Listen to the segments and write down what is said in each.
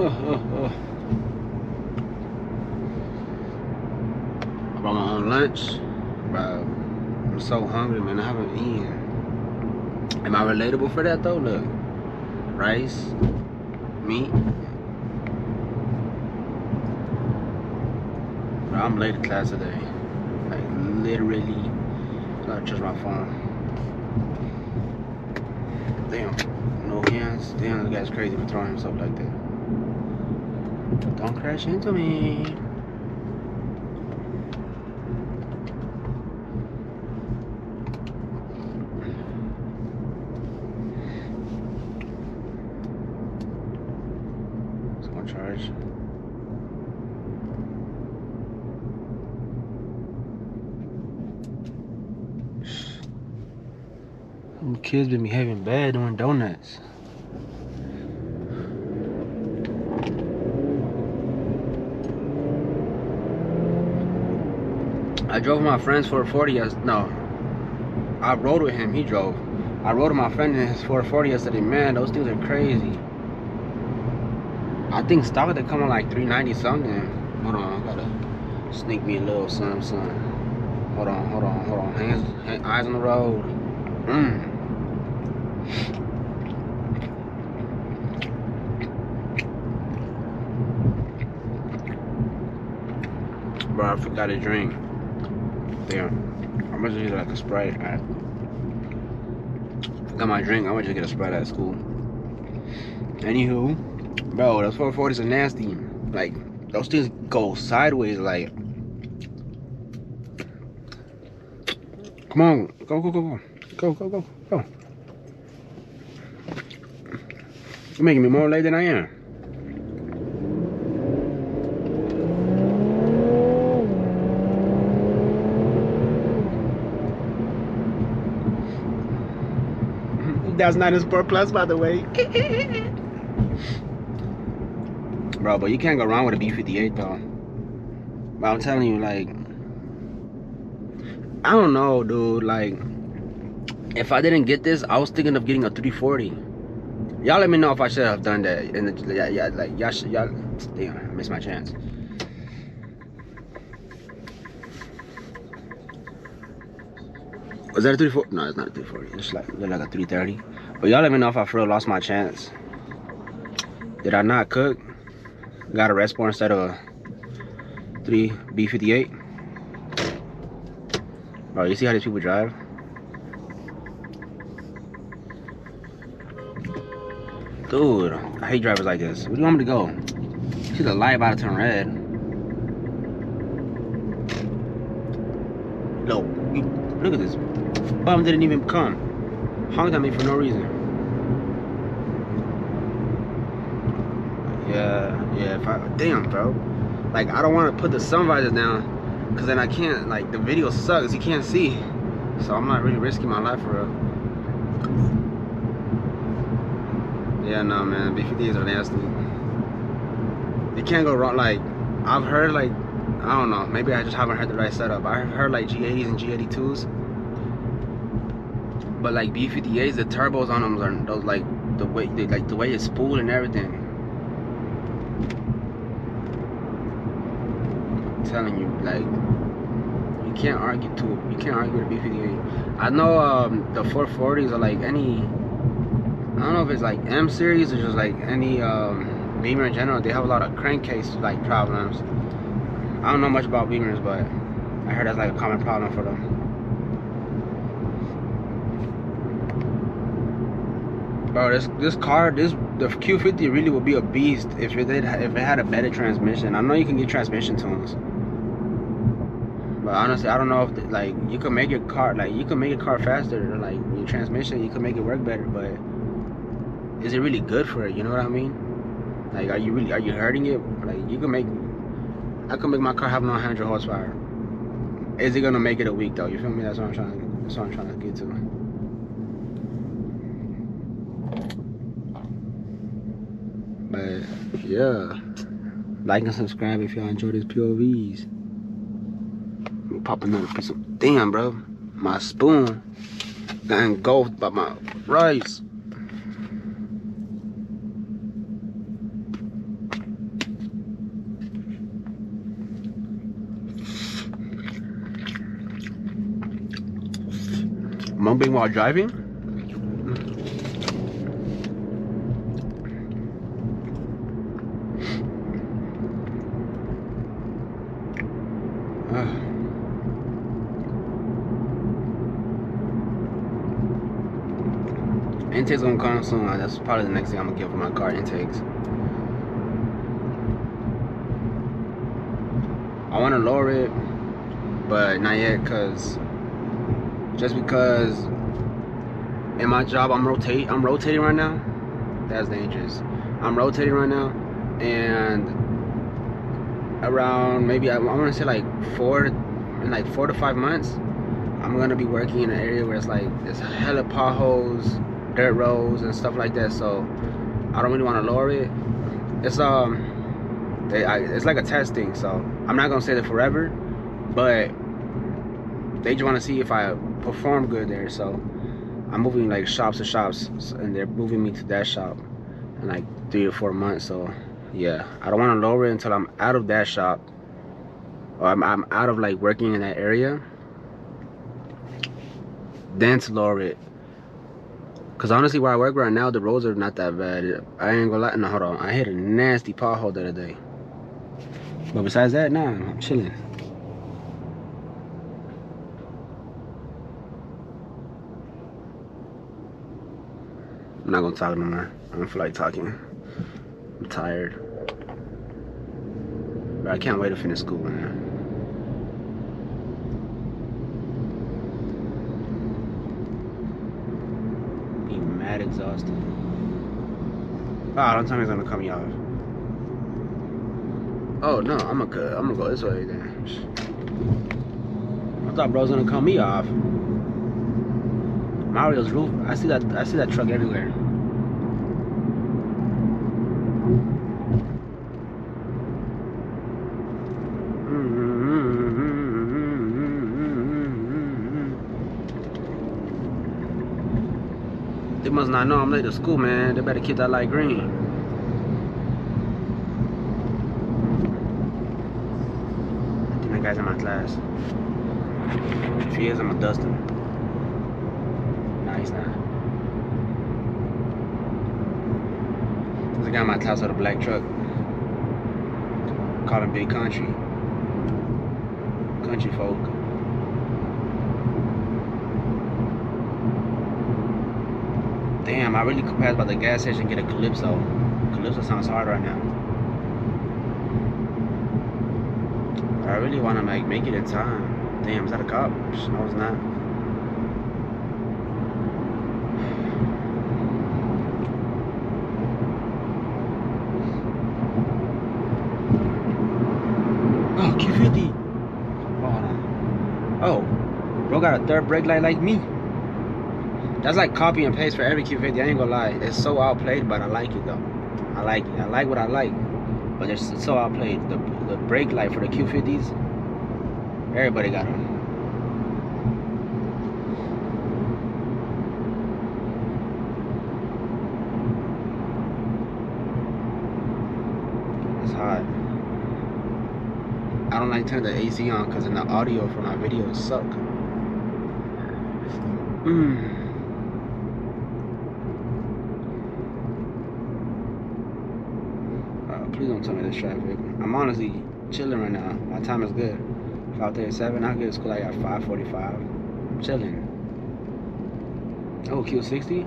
I brought my own lunch. Bro, I'm so hungry, man. I haven't eaten. Am I relatable for that though? Look, rice, meat. Bro, I'm late to class today. Like literally, gotta charge my phone. Damn, no hands. Damn, the guy's crazy for throwing himself like that. Don't crash into me. It's gonna charge. Some kids been behaving bad doing donuts. I drove with my friend's 440 no. I rode with him, he drove. I rode with my friend in his 440 yesterday. Man, those things are crazy. I think stock they come on like 390 something. Hold on, I gotta sneak me a little something. Hold on. Hands, eyes on the road. Bro, I forgot to drink. Damn. I'm gonna just get like a Sprite. I forgot my drink. I'm gonna just get a Sprite at school. Anywho, bro, those 440s are nasty. Like, those things go sideways. Like, come on, go. You're making me more late than I am. That's not a Sport Plus, by the way. Bro, but you can't go wrong with a B58 though. But I'm telling you, like, I don't know, dude. Like, if I didn't get this, I was thinking of getting a 340. Y'all let me know if I should have done that. And yeah, like y'all, damn, I missed my chance. Was that a 340? No, it's not a 340. It's like a 330. But y'all let me know if I for real lost my chance. Did I not cook? Got a Red Sport instead of a B58. Bro, you see how these people drive? Dude, I hate drivers like this. Where do you want me to go? See the light about to turn red. No, look at this. Bum didn't even come. Honked at me for no reason. Yeah, damn, bro. Like, I don't want to put the sun visors down, because then I can't, like, the video sucks. You can't see. So I'm not really risking my life for real. Yeah, no, man. B50s are nasty. You can't go wrong. Like, I've heard, like, I don't know. Maybe I just haven't heard the right setup. I've heard, like, G80s and G82s. But, like, B58s, the turbos on them are those, like, the way it's spooled and everything. I'm telling you, like, you can't argue with a B58. I know the 440s are like any, I don't know if it's like M series or just like any Beamer in general. They have a lot of crankcase like problems. I don't know much about Beamers, but I heard that's like a common problem for them. Bro, the Q50 really would be a beast if it had a better transmission. I know you can get transmission tunes, but honestly, I don't know if like you can make your car faster, like your transmission, you can make it work better. But is it really good for it? You know what I mean? Like, are you hurting it? Like, I can make my car have 900 horsepower. Is it gonna make it a week though? You feel me? That's what I'm trying to get to. But yeah, like and subscribe if y'all enjoy these POVs. Let me pop another piece of, damn, bro, my spoon got engulfed by my rice. bring while driving? Intake's gonna come soon. That's probably the next thing I'm gonna get for my car, intakes. I wanna lower it, but not yet, just because in my job I'm rotating right now. That's dangerous. I'm rotating right now, and around maybe I want to say like 4 to 5 months, I'm gonna be working in an area where it's like there's hella potholes, dirt roads, and stuff like that. So I don't really want to lower it. It's it's like a test thing. So I'm not gonna stay there forever, but they just want to see if I perform good there. So I'm moving like shops to shops, and they're moving me to that shop in like 3 to 4 months. So yeah, I don't want to lower it until I'm out of that shop, or I'm out of like working in that area, then to lower it. Cause honestly, where I work right now, the roads are not that bad. I ain't gonna lie. No, hold on. I hit a nasty pothole the other day. But besides that, nah, I'm chilling. I'm not gonna talk no more. I don't feel like talking. I'm tired. But I can't wait to finish school, man. Be mad exhausted. Oh, don't tell me it's gonna cut me off. Oh no, I'm gonna go this way then. I thought bro was gonna cut me off. Mario's roof. I see that truck everywhere. They must not know I'm late to school, man. They better keep that light green. I think that guy's in my class. If he is, I'm gonna dust him. Nah, he's not. There's a guy in my class with a black truck. Call him Big Country. Country folk. Damn, I really could pass by the gas station and get a Calypso. Calypso sounds hard right now. But I really want to make it in time. Damn, is that a cop? No, it's not. Oh, Q50. Oh, hold on. Oh, bro got a third brake light like me. That's like copy and paste for every Q50. I ain't gonna lie. It's so outplayed, but I like it though. I like it. I like what I like. But it's so outplayed. The brake light for the Q50s, everybody got them. It's hot. I don't like turning the AC on because then the audio for my videos suck. Please don't tell me this traffic. I'm honestly chilling right now. My time is good. 5:37. I get to school like at 5:45. I'm chilling. Oh, Q60.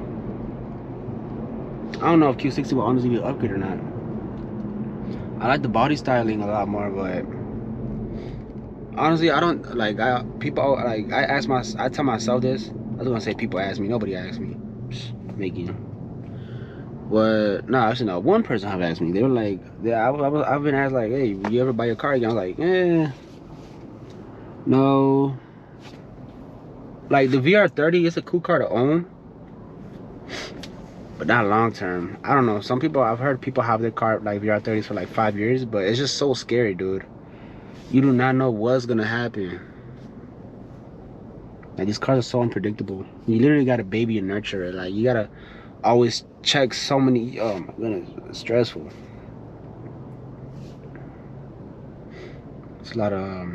I don't know if Q60 will honestly be an upgrade or not. I like the body styling a lot more, but honestly, I don't like. I tell myself this. I was gonna say people ask me. Nobody asked me. Making. But no, actually no. One person have asked me. They were like, I've been asked like, hey, you ever buy your car again? I was like, no. Like the VR30, it's a cool car to own, but not long term. I don't know. Some people, I've heard people have their car like VR30s for like 5 years, but it's just so scary, dude. You do not know what's gonna happen. Like these cars are so unpredictable. You literally gotta baby and nurture it. Like you gotta always check so many. Oh my goodness, it's stressful. It's a lot of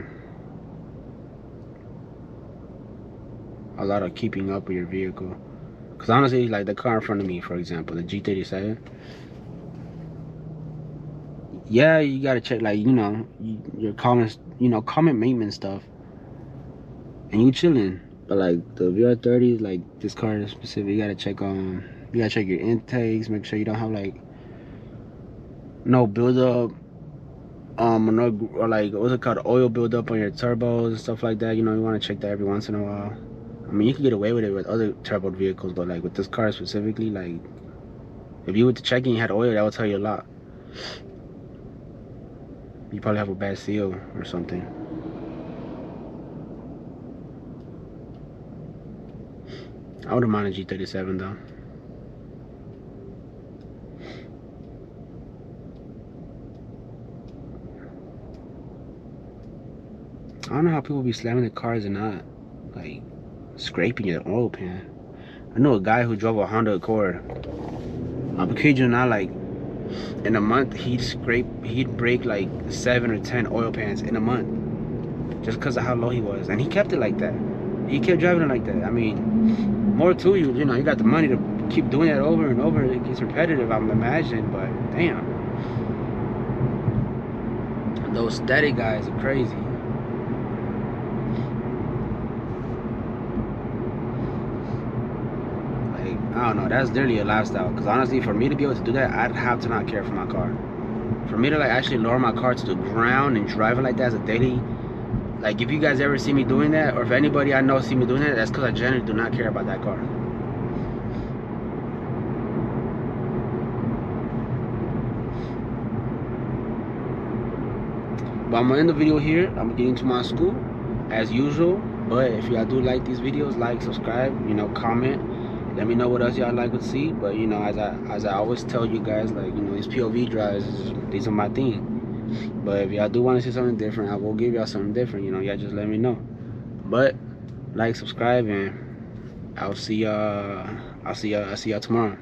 a lot of keeping up with your vehicle. Because honestly, like the car in front of me, for example, the G37. Yeah, you gotta check, like, you know, your common, you know, common maintenance stuff, and you chilling. But like the VR30, like this car is specific, you gotta check your intakes, make sure you don't have like no buildup, or like what's it called, oil buildup on your turbos and stuff like that. You know, you want to check that every once in a while. I mean, you can get away with it with other turbo vehicles, but like with this car specifically, like if you were to check and you had oil, that would tell you a lot. You probably have a bad seal or something. I wouldn't mind a G37 though. I don't know how people be slamming the cars and not like scraping your oil pan. I know a guy who drove a Honda Accord. I'm kid you not, like in a month he'd break like 7 or 10 oil pans in a month just because of how low he was, and he kept it like that. He kept driving it like that. I mean, more to you, you know, you got the money to keep doing that over and over. It gets repetitive, I'm imagining, but damn, those static guys are crazy. Like, I don't know, that's literally a lifestyle. Because honestly, for me to be able to do that, I'd have to not care for my car. For me to like actually lower my car to the ground and drive it like that as a daily, like if you guys ever see me doing that, or if anybody I know see me doing that, that's because I genuinely do not care about that car. But I'm gonna end the video here. I'm getting to my school as usual. But if y'all do like these videos, like, subscribe, you know, comment, let me know what else y'all like to see. But you know, as I always tell you guys, like, you know, these POV drives, these are my thing. But if y'all do want to see something different, I will give y'all something different. You know, y'all just let me know. But like, subscribe, and I'll see y'all tomorrow.